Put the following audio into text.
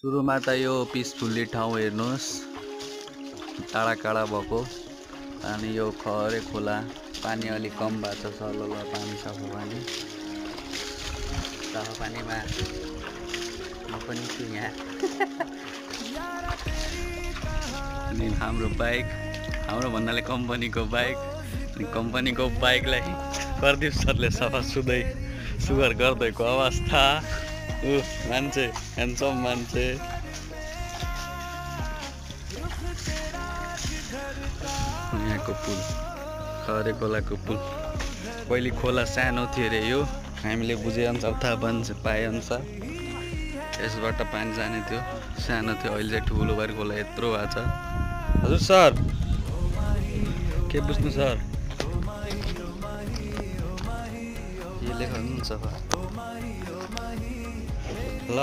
सुरुमा त यो पिसफुल्ली ठाउँ हेर्नुहोस्, टाढा टाढा भएको अनि यो खरे खोला, पानी अलि कम भएको छ, सलल पानी, सफा पानी। सफा पानीमा म पनि छु यहाँ। अनि हाम्रो बाइक, हाम्रो भन्नाले कम्पनीको बाइक, अनि कम्पनीको बाइकलाई प्रदीप सरले सफा सुगर गर्दैको अवस्था। मान्छे ह्यान्डसम मान्छे। यहाँको पुल, खरे खोलाको पुल। पहिले खोला सानो थियो अरे यो, हामीले बुझेअनुसार थाहा पाएअनुसार यसबाट पानी जाने थियो, सानो थियो। अहिले चाहिँ ठुलो भएर खोला यत्रो भएको छ। हजुर सर, के बुझ्नु सर? के लेख्नुहुन्छ ल?